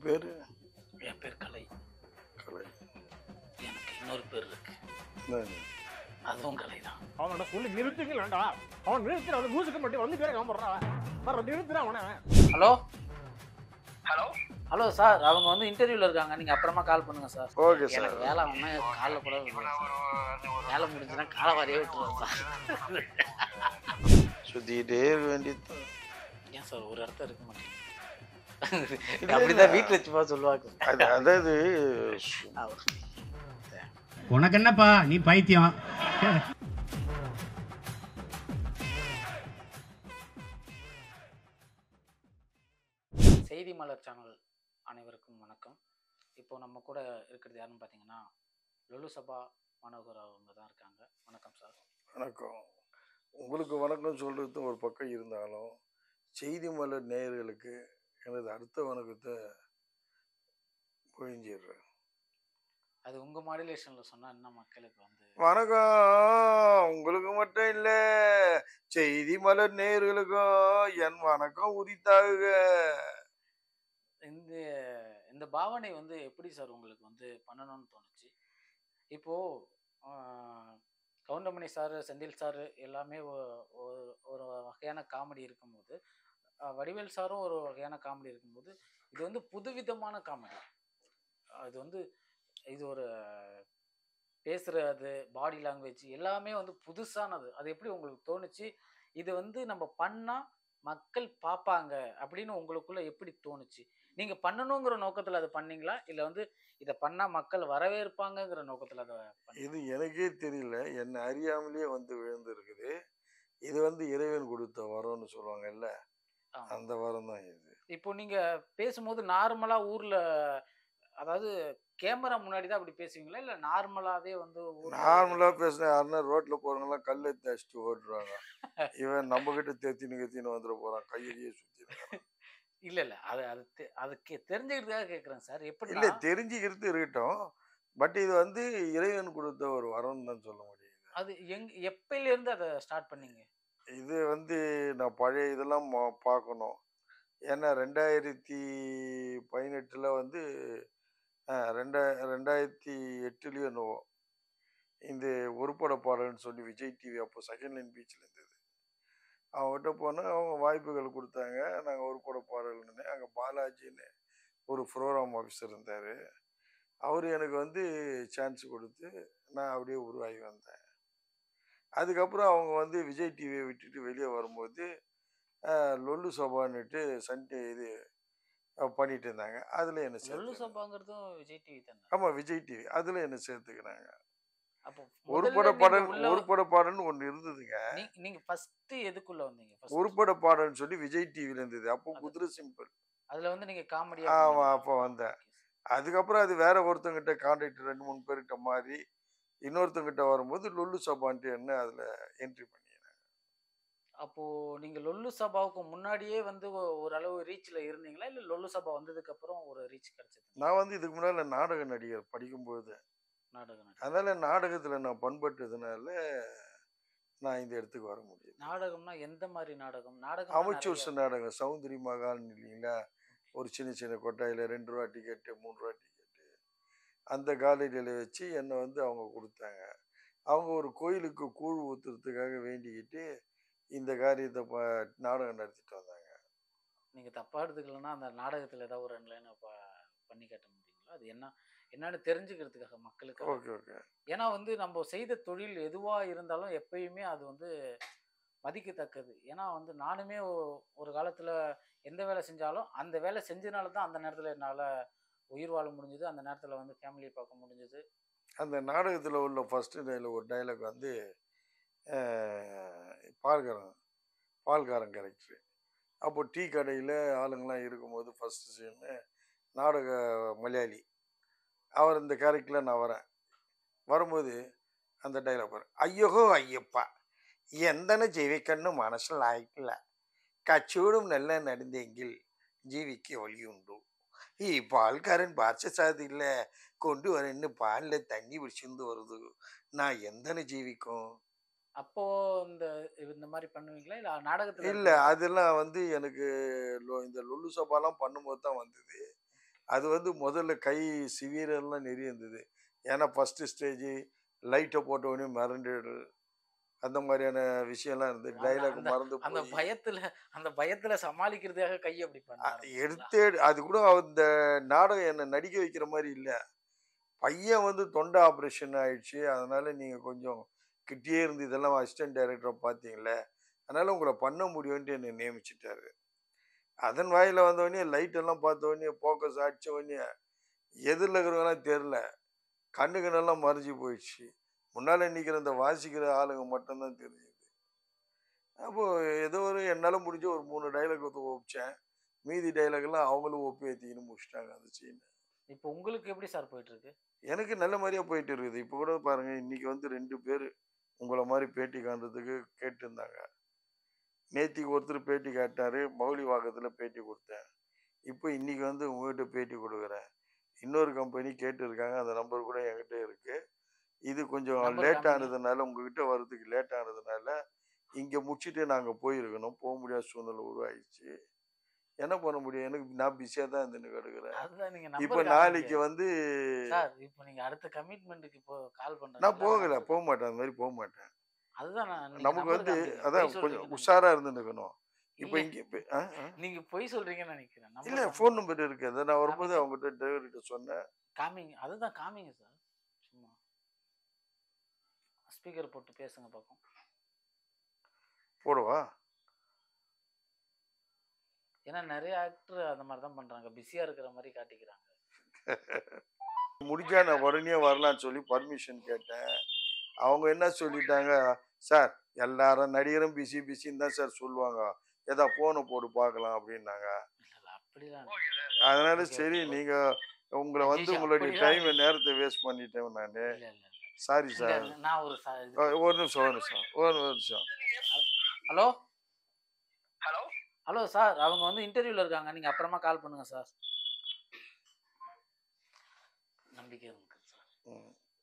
பேர்? என் பேர் கலை. கலை. எனக்கு இன்னொரு பேர் இருக்கு, என்னது? அதுவும் கலை தான். அவனோட சொல்லி நிறுத்திக்கலாம்டா. அவன் நிறுத்தின அவன் லூசுக்கு மட்டும் வந்து பேர காம்பறான். வர நிறுத்துறான் அவனை. ஹலோ ஹலோ ஹலோ சார், அவங்க வந்து இன்டர்வியூல இருக்காங்க, நீங்க அப்புறமா கால் பண்ணுங்க சார். Okay sir. எனக்கு வேலை ஒண்ணு காலைல கூட வேலை முடிஞ்சுன்னா காலை வரையே விட்டுருவோம் சார். சுத்திக்கிட்டே இருக்க வேண்டியது. ஏன் சார் ஒரு இடத்த இருக்க மாட்டேங்க? அப்படிதான் வீட்டுல வச்சுப்பா சொல்லுவாங்க. அதாவது உனக்கு என்னப்பா நீ பைத்தியம். செய்தி மலர் சேனல் அனைவருக்கும் வணக்கம். இப்போ நம்ம கூட இருக்கிறது யாருன்னு பார்த்தீங்கன்னா லொல்லு சபா மனோகர் அவங்க தான் இருக்காங்க. வணக்கம் சார். வணக்கம். உங்களுக்கு வணக்கம் சொல்கிறது ஒரு பக்கம் இருந்தாலும் செய்தி மலர் நேயர்களுக்கு எனது அடுத்த வணக்கத்தை பொழிஞ்சிடுறேன். அது உங்க மாடுலேஷன்ல சொன்னா இன்னும் மக்களுக்கு வந்து வணக்கம். உங்களுக்கு மட்டும் இல்லை, செய்தி மலர் நேயர்களுக்கும் என் வணக்கம் உரித்தாக. இந்த இந்த பாவனை வந்து எப்படி சார் உங்களுக்கு வந்து பண்ணணும்னு தோணுச்சு? இப்போ கவுண்டமணி சார், செந்தில் சார் எல்லாமே ஒரு வகையான காமெடி இருக்கும்போது, வடிவேல் சாரும் ஒரு வகையான காமெடி இருக்கும்போது, இது வந்து புதுவிதமான காமெடி. இது வந்து இது ஒரு பேசுறது, பாடி லாங்குவேஜ் எல்லாமே வந்து புதுசானது. அது எப்படி உங்களுக்கு தோணுச்சு? இது வந்து நம்ம பண்ணா மக்கள் பார்ப்பாங்க அப்படின்னு உங்களுக்குள்ள எப்படி தோணுச்சு? நீங்க பண்ணணுங்கிற நோக்கத்துல அதை பண்ணீங்களா, இல்ல வந்து இதை பண்ணா மக்கள் வரவேற்பாங்கிற நோக்கத்துல அதை இது எனக்கே தெரியல, என்னை அறியாமலேயே வந்து விழுந்திருக்குது. இது வந்து இறைவன் கொடுத்த வரம்னு சொல்லுவாங்கல்ல, அந்த வரம் தான் இது. இப்போ நீங்க பேசும்போது நார்மலா ஊர்ல, அதாவது கேமரா முன்னாடி தான் அப்படி பேசுவீங்களா, இல்ல நார்மலாவே வந்து நார்மலாக பேசினா யாருன்னா ரோட்டில் போகிறவங்களாம் கல் எடுத்து அடிச்சுட்டு ஓடுறாங்க. இவன் நம்ம கிட்ட கத்தின்னு வந்துட போகிறான், கையிலேயே சுற்றி. இல்ல இல்ல அது அது அதுக்கு தெரிஞ்சுக்கிறதுக்காக கேட்குறேன் சார். எப்படி இல்லை, தெரிஞ்சுக்கிறது இருக்கட்டும். பட் இது வந்து இறைவன் கொடுத்த ஒரு வரம்னு தான் சொல்ல முடியும். அது எப்பையிலேருந்து அதை ஸ்டார்ட் பண்ணீங்க? இது வந்து நான் பழைய இதெல்லாம் பார்க்கணும். ஏன்னா 2018 வந்து 2008 என்னவோ இந்த ஒருபட பாடல்னு சொல்லி விஜய் டிவி அப்போ செகண்ட் லைன் பீச்சில் இருந்தது. அவங்ககிட்ட போனால் அவங்க வாய்ப்புகள் கொடுத்தாங்க. நாங்கள் ஒருபட பாடல்னு அங்கே பாலாஜின்னு ஒரு ப்ரோக்ராம் ஆஃபீஸர் இருந்தார். அவர் எனக்கு வந்து சான்ஸ் கொடுத்து நான் அப்படியே உருவாகி வந்தேன். அதுக்கப்புறம் அவங்க வந்து விஜய் டிவியை விட்டுட்டு வெளியே வரும்போது லொல்லு சபான்னுட்டு சண்டே இது பண்ணிட்டு இருந்தாங்க. அதில் என்ன லொல்லு சபாங்கிறதும் விஜய் டிவி தானே? ஆமாம், விஜய் டிவி. அதில் என்ன சேர்த்துக்கிறாங்க. அப்போ ஒருபட பாடல்னு ஒன்று இருந்ததுங்க. நீங்க ஃபர்ஸ்ட் எதுக்குள்ள வந்தீங்க? ஒருபட பாடல்னு சொல்லி விஜய் டிவியில் இருந்தது. அப்போ குதிரை சிம்பிள். அதில் வந்து நீங்கள் காமெடி. ஆமாம், அப்போ வந்தேன். அதுக்கப்புறம் அது வேற ஒருத்தங்கிட்ட கான்ட்ராக்ட் 2-3 பேர்கிட்ட மாறி இன்னொருத்தங்கிட்ட வரும்போது லொல்லு சபான்ட்டு என்ன அதில் என்ட்ரி பண்ணிடுறாங்க. அப்போது நீங்கள் லொல்லு சபாவுக்கு முன்னாடியே வந்து ஓரளவு ரீச்சில் இருந்தீங்களா, இல்லை லொல்லு சபா வந்ததுக்கப்புறம் ஒரு ரீச் கிடச்சிது? நான் வந்து இதுக்கு முன்னால் நாடக நடிகர் படிக்கும்போது, அதனால் நாடகத்தில் நான் பண்பட்டதுனால நான் இந்த இடத்துக்கு வர முடியும். நாடகம்னா எந்த மாதிரி நாடகம்? அமைச்சூர்ஸ் நாடகம். சௌந்தரி மகான் இல்லைங்களா, ஒரு சின்ன சின்ன கொட்டாயில் 2 ரூபா டிக்கெட்டு 3 ரூபா டிக்கெட்டு, அந்த காலடியில் வச்சு என்னை வந்து அவங்க கொடுத்தாங்க. அவங்க ஒரு கோயிலுக்கு கூழ் ஊற்றுறதுக்காக வேண்டிக்கிட்டு இந்த காரியத்தை நாடகம் நடத்திட்டு வந்தாங்க. நீங்கள் தப்பாக எடுத்துக்கலன்னா அந்த நாடகத்தில் ஏதாவது ஒரு 2 லைனை பண்ணி காட்ட முடியுங்களா? அது என்னன்னு தெரிஞ்சுக்கிறதுக்காக மக்களுக்கு. Okay okay. ஏன்னா வந்து நம்ம செய்த தொழில் எதுவாக இருந்தாலும் எப்பயுமே அது வந்து மதிக்கத்தக்கது. ஏன்னா வந்து நானுமே ஒரு காலத்தில் எந்த வேலை செஞ்சாலும் அந்த வேலை செஞ்சதுனால தான் அந்த நேரத்தில் என்னால் உயிர் வாழ முடிஞ்சுது, அந்த நேரத்தில் வந்து ஃபேமிலியை பார்க்க முடிஞ்சுது. அந்த நாடகத்தில் உள்ள ஃபஸ்ட்டு ஒரு டைலாக் வந்து பால்காரன் கேரக்டரு. அப்போ டீ கடையில் ஆளுங்கள்லாம் இருக்கும்போது ஃபஸ்ட்டு சீன்னு நாடக மலையாளி அவர் இந்த கேரக்டரில் நான் வரும்போது அந்த டைலாக் பாரு. ஐயோ ஐயப்பா, എന്താണ് ജീവിക്കണ്ണു മനസ്സിലായിട്ടില്ല, കച്ചവടം നല്ല നടന്നെങ്കിൽ ജീവിക്ക് വഴിയുണ്ടു, ഈ പാൽക്കാരൻ ഭാഷ സാധില്ല കൊണ്ടുവരன்னு பால்ல தண்ணி பிடிச்சிருந்து வருது, நான் எந்தன ஜீவிக்கும். அப்போ இந்த மாதிரி பண்ணுவீங்களா, இல்ல நாடகத்துல? இல்ல, அதெல்லாம் வந்து எனக்கு இந்த லொல்லு சபாலாம் பண்ணும்போது தான் வந்தது. அது வந்து முதல்ல கை சிவியரெல்லாம் நிறைய இருந்தது. ஏன்னா ஃபர்ஸ்ட் ஸ்டேஜ் லைட்ட போட்ட உடனே மிரண்டுடு அந்த மாதிரியான விஷயம்லாம் இருந்தது. அந்த டயலாக் அந்த மறந்து அந்த போய் பயத்துல அந்த பயத்துல சமாளிக்கிறதுக்காக கை அப்படி பண்ண ஆரம்பிச்சீங்களா? எடுத்தே அது கூட அந்த நாடகம் என்ன நடிக்க வைக்கிற மாதிரி இல்ல. பையன் வந்து தொண்டை ஆப்ரேஷன் ஆயிடுச்சு. அதனால நீங்க கொஞ்சம் கிட்டயே இருந்து இதெல்லாம் அசிஸ்டன்ட் டைரக்டரா பார்த்தீங்கல்ல. அதனால உங்கள பண்ண முடியும்ன்ட்டு என்ன நியமிச்சுட்டாரு. அதன் வாயில வந்தவுடனே லைட் எல்லாம் பார்த்தவுடனே ஃபோக்கஸ் அடிச்ச உடனே எதிர்ல இருக்கிறவங்கலாம் தெரியல. கண்ணு கிண்ணெல்லாம் மறைஞ்சு போயிடுச்சு. முன்னால நிக்கிற அந்த வாசிக்கிற ஆளுங்க மட்டும் தான் தெரியுது. அப்போ ஏதோ ஒரு என்னால முடிஞ்ச ஒரு 3 டயலாக் ஒப்பிச்சேன். மீதி டயலாக் எல்லாம் அவங்களும் ஒப்பி ஏத்திக்கின்னு முடிச்சுட்டாங்க அந்த சீன். இப்போ உங்களுக்கு எப்படி சார் போயிட்டு இருக்கு? எனக்கு நல்ல மாரியா போயிட்டு இருக்குது. இப்ப கூட பாருங்க, இன்னைக்கு வந்து 2 பேரு உங்கள மாரி பேட்டி காண்றதுக்கு கேட்டிருந்தாங்க. நேத்திக்கு ஒருத்தர் பேட்டி கேட்டாரு. மௌலிவாக்கத்துல பேட்டி குடுத்தேன். இப்போ இன்னைக்கு வந்து உங்ககிட்ட பேட்டி குடுக்குறேன். இன்னொரு கம்பெனி கேட்டிருக்காங்க. அந்த நம்பர் கூட என்கிட்ட இருக்கு. இது கொஞ்சம் நம்பர் லேட் காமிங்க. ஆனதுனால, உங்ககிட்ட வர்றதுக்கு லேட் ஆனதுனால, இங்க முடிச்சுட்டு நாங்க போயிருக்கணும். போ முடியாத சூழ்நிலை உருவாயிருச்சு. என்ன பண்ண முடியும்? நான் பிஸியா தான் இருந்துன்னு கிடக்குறேன். அதுதான் நீங்க இப்ப நம்பர் காமிங்க. நாளைக்கு வந்து சார் இப்போ நீங்க அடுத்த கமிட்மெண்ட்க்கு இப்போ கால் நான் பண்றீங்கல்ல போகல. நம்பர் போமாட்டேன். அந்த மாரி போமாட்டேன். அதுதான் நீங்க நமக்கு நம்பர் வந்து காமிங்க. அதான் பொய் கொஞ்சம் சொல்றீங்கன்னு உஷாரா இருந்துக்கணும். இப்ப இல்ல இங்க நீங்க பொய் சொல்றீங்கன்னு நினைக்கிறேன். இல்ல நம்பர் காமிங்க. ஃபோன் நம்பர் இருக்கு. அத நான் வரும்போது காமிங்க. அவங்ககிட்ட டிரைவர்கிட்ட சொன்னேன். காமிங்க. அதுதான் காமிங்க சார். சும்மா ஸ்பீக்கர் போட்டு பேசுங்க பாப்போம். போடவா? ஏன்னா நிறைய ஆக்டர் அந்த மாதிரி தான் பண்றாங்க. பிஸியா இருக்கிற மாதிரி காட்டிக்கிறாங்க. முடிஞ்சா நான் உடனே வரலான்னு சொல்லி பர்மிஷன் கேட்டேன். அவங்க என்ன சொல்லிட்டாங்க, "சார் எல்லாரும் நடிகரும் பிஸின்னு தான் சார் சொல்லுவாங்க. ஏதா ஃபோன போடு பார்க்கலாம்" அப்படின்னாங்க. இல்ல இல்ல அப்படிலாம் ஓகே சார். அதனால நீங்க சரி நீங்க உங்கள வந்து அஜீஷ் உங்களுடைய அப்படிலாம் டைம் நேரத்த வேஸ்ட் பண்ணிட்டேன் நானு. இல்ல இல்ல இல்ல. சாரி இங்க சார். நான் ஒரு ஒரு நிமிஷம், ஒரு நிமிஷம், ஒரு நிமிஷம். ஹலோ ஹலோ ஹலோ சார், அவங்க வந்து இன்டர்வியூல இருக்காங்க. நீங்க அப்புறமா கால் பண்ணுங்க சார். நம்பிக்கை இருக்கு சார்.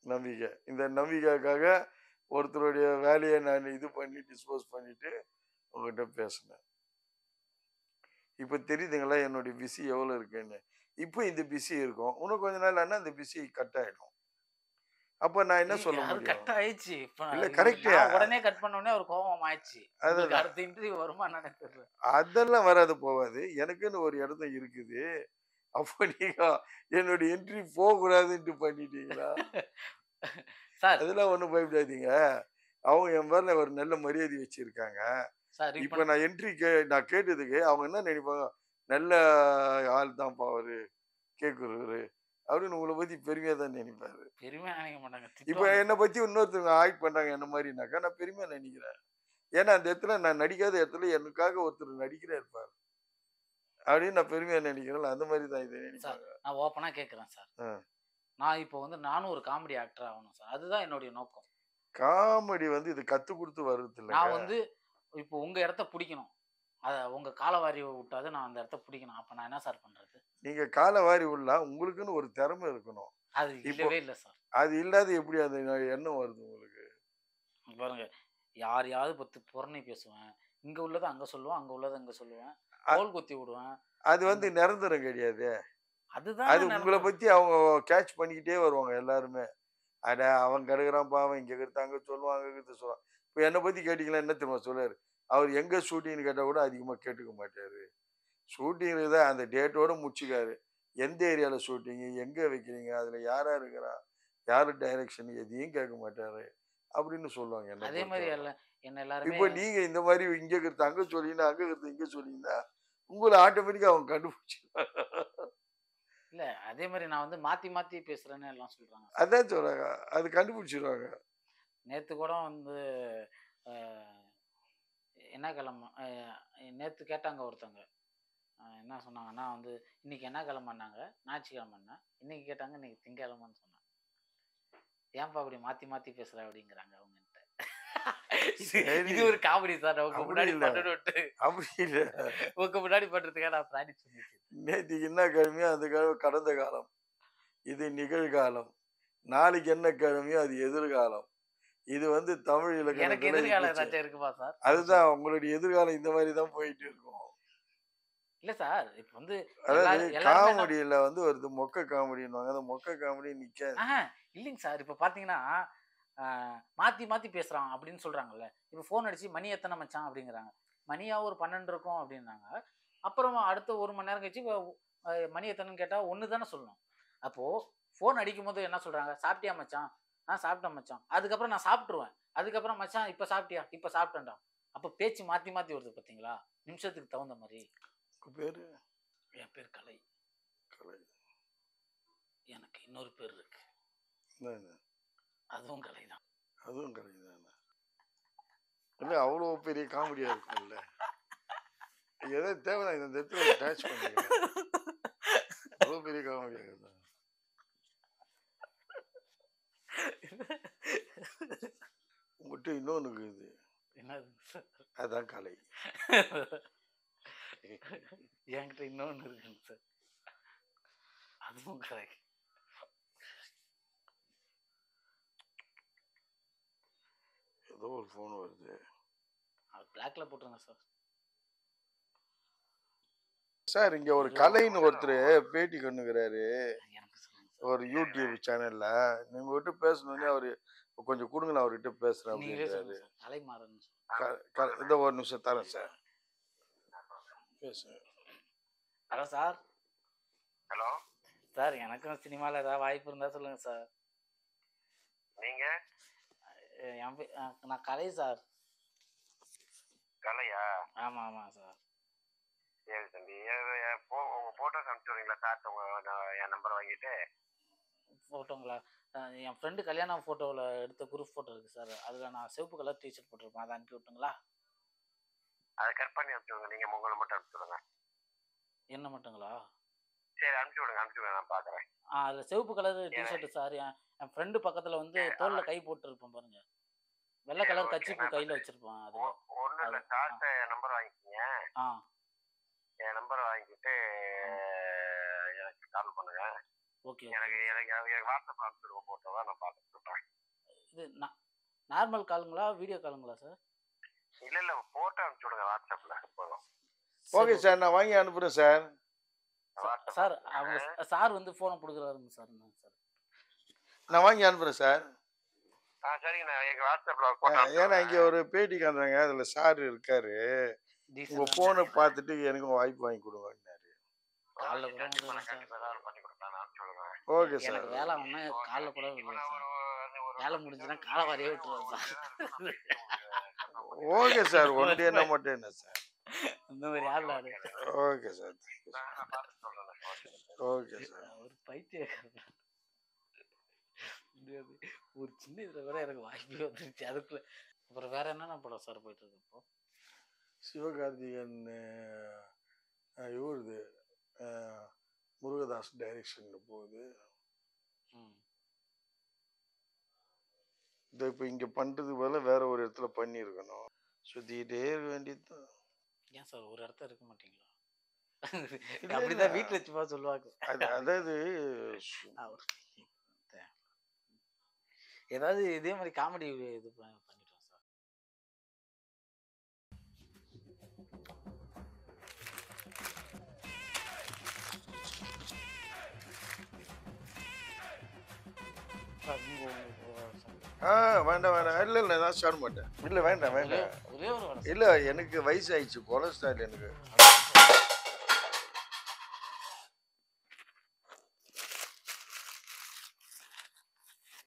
நம்பிக்கை. இந்த நம்பிக்கைக்காக ஒருத்தருடைய வேலையை நான் இது பண்ணி டிஸ்போஸ் பண்ணிட்டு உங்ககிட்ட பேசினேன். இப்ப தெரியுதுங்களா என்னுடைய பிஸி எவ்வளவு இருக்குன்னு. இப்போ இந்த பிஸி இருக்கும். இன்னும் கொஞ்ச நாள் ஆனா அந்த பிஸி கட் ஆயிடும். அப்ப நான் என்ன சொல்ல அது முடியும்? கட் ஆயிடுச்சு. இப்ப இல்ல நான் கரெக்ட். உடனே கட் பண்ண உடனே ஒரு கோபம் ஆயிடுச்சு. உங்களுக்கு அதுதான். அடுத்த இன்டர்வியூ வருமா என்னன்னு தெரியல. அதெல்லாம் வராது போவாது. எனக்குன்னு ஒரு இடம் இருக்குது. அப்ப நீங்க என்னுடைய என்ட்ரி போகக்கூடாதுன்ட்டு பண்ணிட்டீங்களா? சார் அதெல்லாம் ஒண்ணும் பயப்படாதீங்க. அவங்க என் மேல ஒரு நல்ல மரியாதை வச்சிருக்காங்க. சார் இப்ப இப்ப நான் என்ட்ரி நான் கேட்டதுக்கு அவங்க என்ன நினைப்பாங்க, நல்ல ஆள் தான்ப்பா அவரு கேட்கிறவரு அப்படின்னு உங்களை பத்தி பெருமையா தான் நினைப்பாரு. பெருமையா நினைக்க மாட்டாங்க. இப்ப திட்டுவாங்க. என்னை பத்தி இன்னொருத்தவங்க ஆக்ட் பண்றாங்க என்ன மாதிரினாக்கா நான் பெருமையா நினைக்கிறேன். ஏன்னா அந்த இடத்துல நான் நடிக்காத இடத்துல எனக்காக ஒருத்தர் நடிக்கிறே இருப்பார் அப்படின்னு நான் பெருமையா நினைக்கிறேன். அந்த மாதிரி தான் இதை சார் நினைப்பாங்க. நான் ஓப்பனா கேட்கிறேன் சார். ஆ. நான் இப்போ வந்து நானும் ஒரு காமெடி ஆக்டர் ஆகணும் சார். அதுதான் என்னுடைய நோக்கம். காமெடி வந்து இது கத்து கொடுத்து வர்றது இல்லைங்க. நான் வந்து இப்போ உங்க இடத்த பிடிக்கணும். உங்க காலவாரி விட்டாது நான் அந்த இடத்த பிடிக்கணும். அப்ப நான் என்ன சார் பண்றது? நீங்க காலை வாரி உள்ளா உங்களுக்குன்னு ஒரு திறமை இருக்கணும். அது இப்போ இல்லவே இல்ல சார். அது இல்லாத எப்படி அந்த எண்ணம் வருது உங்களுக்கு? பாருங்க, யாரையாவது பத்தி புரணி பேசுவேன். இங்க உள்ளத அங்க சொல்லுவேன், அங்க உள்ளத இங்க சொல்லுவேன். அ- கோல் குத்தி விடுவேன். அது வந்து நிரந்தரம் கிடையாது. அதுதான் அது உங்களை பத்தி அவங்க கேட்ச் பண்ணிக்கிட்டே வருவாங்க எல்லாருமே. அட அவன் கிடக்குறான் பாவம், இங்க இருக்கிறது அங்க சொல்லுவான், அங்க இருக்கிறது சொல்லுவான். இப்போ என்னை பத்தி கேட்டீங்களா என்ன தெரியுமா சொல்லுவாரு? அவர் எங்க ஷூட்டிங்னு கேட்டா கூட அதிகமா கேட்டுக்க மாட்டாரு. ஷூட்டிங் தான் அந்த டேட்டோட முடிச்சுக்காரு. எந்த ஏரியால ஷூட்டிங், எங்க வைக்கிறீங்க, அதுல யாரா இருக்கிறா, யாரு டைரக்ஷன் எதையும் கேட்க மாட்டாரு அப்படின்னு சொல்லுவாங்க என்னை அதே மாதிரி பொறுத்தவரை. என்ன எல்லாருமே இப்போ நீங்க இந்த மாதிரி இங்க இருக்கிறது அங்க சொல்லிங்கன்னா, அங்க இருக்கிறது இங்க சொல்லிங்கன்னா உங்களை ஆட்டோமேட்டிக்கா அவங்க கண்டுபிடிச்சிருவாங்க. இல்ல அதே மாதிரி நான் வந்து மாத்தி மாத்தி பேசுறேன்னு எல்லாம் சொல்றாங்க. அதான் சொல்றாங்க. அது கண்டுபிடிச்சிருவாங்க. நேத்து கூட வந்து என்ன கிழமை நேற்று கேட்டாங்க ஒருத்தவங்க. என்ன சொன்னாங்கன்னா வந்து இன்னைக்கு என்ன கிழமைன்னாங்க, ஞாயிற்றுக்கிழமைன்னா. இன்னைக்கு கேட்டாங்க இன்னைக்கு திங்கக்கிழமைன்னு சொன்னாங்க. ஏன்பா அப்படி மாற்றி மாற்றி பேசுகிற அப்படிங்கிறாங்க அவங்ககிட்ட. இது ஒரு காமெடி சார். உங்க அப்படி முன்னாடி இல்ல. பண்ணணுட்டு அப்படி இல்லை. உங்க முன்னாடி பண்ணுறதுக்காக நான் பிளான் சொல்லிச்சு. நேற்றுக்கு என்ன கிழமையோ அந்த கிழமை கடந்த காலம், இது நிகழ்காலம். நாளைக்கு என்ன கிழமையோ அது எதிர்காலம். இது வந்து தமிழ் எனக்கு இலக்கணத்துல எதிர்காலம் இருந்துச்சு. ஏதாச்சும் இருக்குமா சார்? அதுதான் உங்களுடைய எதிர்காலம் இந்த மாதிரி தான் போயிட்டு இருக்கும். இல்ல சார் இப்ப வந்து அதாவது எல்லாருமே காமெடியில வந்து வருது மொக்க காமெடின்னுவாங்க. அந்த மொக்க காமெடி நிக்காது. இல்லைங்க சார். இப்ப பாத்தீங்கன்னா மாத்தி மாத்தி பேசுறான் அப்படின்னு சொல்றாங்கல்ல. இப்ப ஃபோன் அடிச்சு மணி எத்தனை மச்சான் அப்படிங்கிறாங்க. மணியா ஒரு 12 இருக்கும் அப்படின்னாங்க. அப்புறமா அடுத்த 1 மணி நேரம் கழிச்சு மணி எத்தனைன்னு கேட்டா 1 தானே சொல்லணும். அப்போ ஃபோன் அடிக்கும்போது என்ன சொல்றாங்க? சாப்பிட்டியா மச்சான்? சாப்பிட்டேன் மச்சான். அதுக்கப்புறம் நான் சாப்பிட்டுருவேன். அதுக்கப்புறம் மச்சான் இப்ப சாப்பிட்டியா? இப்ப சாப்பிட்டேன்டா. அப்ப பேச்சு மாத்தி மாத்தி வருது பாத்தீங்களா? நிமிஷத்துக்கு தகுந்த மாதிரி. உங்க பேரு? என் பேர் கலை. கலை. எனக்கு இன்னொரு பேர் இருக்கு. என்னது? அதுவும் கலை தான். அதுவும் கலை தானே? இல்ல அவ்வளோ பெரிய காமெடியா இருக்கும்ல. எதோ தேவைதான் இந்த இடத்துல டேச் பண்ணிக்கிறேன். அவ்வளோ பெரிய காமெடியா இருக்குதா? உங்கள்கிட்ட இன்னொன்று இருக்குது. என்னது சார்? அதான் கலை. என்கிட்ட இன்னொன்று இருக்குங்க சார். அதுவும் கலை. ஏதோ ஒரு ஃபோன் வருது. அது பிளாக்ல போட்டுருங்க சார். சார் இங்க ஒரு கலைன்னு ஒருத்தர் பேட்டி கொண்டுக்கிறாரு எனக்கு சொல்லுங்க சார். ஒரு யூடியூப் சேனல்ல. நீங்க கிட்ட பேசணுன்னே அவரு கொஞ்சம் கொடுங்க, நான் அவர்கிட்ட பேசுறேன் நீங்களே அப்படின்றாரு. சொல்லுங்க சார். கலைமாறன். இந்த ஒரு நிமிஷம் தரேன் சார். பேசுங்க. Hello sir. ஹலோ சார் எனக்கும் சினிமாவில் ஏதாவது வாய்ப்பு இருந்தால் சொல்லுங்கள் சார். நீங்க நான் கலை சார். கலையா? ஆமாம் ஆமாம் சார். சரி தம்பி, உங்க போட்டோஸ் அனுப்பிச்சு விடுறீங்களா சார்? என் நம்பர் வாங்கிட்டு. ஃபோட்டோங்களா? என் ஃப்ரெண்டு கல்யாண ஃபோட்டோவில் எடுத்த குரூப் ஃபோட்டோ இருக்குது சார். அதில் நான் சிவப்பு கலர் டிஷர்ட் போட்டிருப்பேன். அதை அனுப்பி விட்டுங்களா? அதை கட் பண்ணி அனுப்பிச்சு விடுங்க. நீங்கள் உங்களை மட்டும் அனுப்பிச்சு விடுங்க. என்ன மட்டுங்களா? சரி அனுப்பிச்சு விடுங்க, நான் பார்க்குறேன். அதில் சிவப்பு கலர் டிஷர்ட்டு சார். என் ஃப்ரெண்டு பக்கத்தில் வந்து தோளில் கை போட்டுருப்பேன் பாருங்க. வெள்ளை கலர் கச்சிப்பு கையில் வச்சுருப்பான். அதில் ஒன்றும் இல்லை, சார்ட்ட என் நம்பர் வாங்கிக்கிங்க. என் நம்பர் வாங்கிக்கிட்டு எனக்கு கால் பண்ணுங்க. ஓகே. எனக்கு வாட்ஸ்அப் அனுப்பிச்சுடுங்க போட்டோவா, நான் பார்த்துட்டு சொல்கிறேன். இது நார்மல் காலுங்களா வீடியோ காலுங்களா சார்? இல்லை போட்டோ அனுப்பிச்சு விடுங்க வாட்ஸ்அப்பில் போதும். ஓகே சார், நான் வாங்கி அனுப்புறேன் சார். சார் அவங்க சார் வந்து ஃபோனை கொடுக்குறாருங்க சார். நான் வாங்கி அனுப்புறேன் சார். சரிங்க, நான் எங்கள் வாட்ஸ்அப்பில் ஏன்னா இங்கே ஒரு பேட்டி காண்றாங்க, அதில் சார் இருக்காரு. உங்க போனை பார்த்துட்டு எனக்கு வாய்ப்பு வாங்கி கொடுங்கன்னாரு. காலைல கூட பண்ணி கொடுக்கலாம், நான் அனுப்பிச்சு விடுங்க. Okay sir. எனக்கு வேலை ஒன்று காலைல கூட வேலை முடிஞ்சுன்னா காலை வரையே விட்டுருவேன் சார். ஓகே சார், ஒன் டேனா மட்டும் என்ன சார்? இந்த மாதிரி ஆள். Okay sir. Okay sir. ஒரு பைத்தியக்காரன். ஒரு சின்ன இதில் கூட எனக்கு வாய்ப்பே வந்துருச்சு. அதுக்குள்ள அப்புறம் வேற என்னென்ன படம் சார் போயிட்டு இருக்கு இப்போ? சிவகார்த்திகன் இவருது முருகதாஸ் டைரக்ஷன்ல போகுது. இப்போ இங்க பண்றது போல வேற ஒரு இடத்துல பண்ணியிருக்கணும். சுத்திக்கிட்டே இருக்க வேண்டியதுதான். ஏன் சார் ஒரு இடத்துல இருக்க மாட்டீங்களா? அப்படிதான் வீட்டில் வச்சுப்பா சொல்லுவாங்க. அதாவது ஏதாவது இதே மாதிரி காமெடி இது பண்ணிட்டோம் சார். வேண்டாம் வேண்டாம். இல்லை நான் சாப்பிட மாட்டேன். இல்லை வேண்டாம் வேண்டாம். ஒரே ஒரு இல்லை எனக்கு வயசாயிடுச்சு, கொலஸ்ட்ரால் எனக்கு.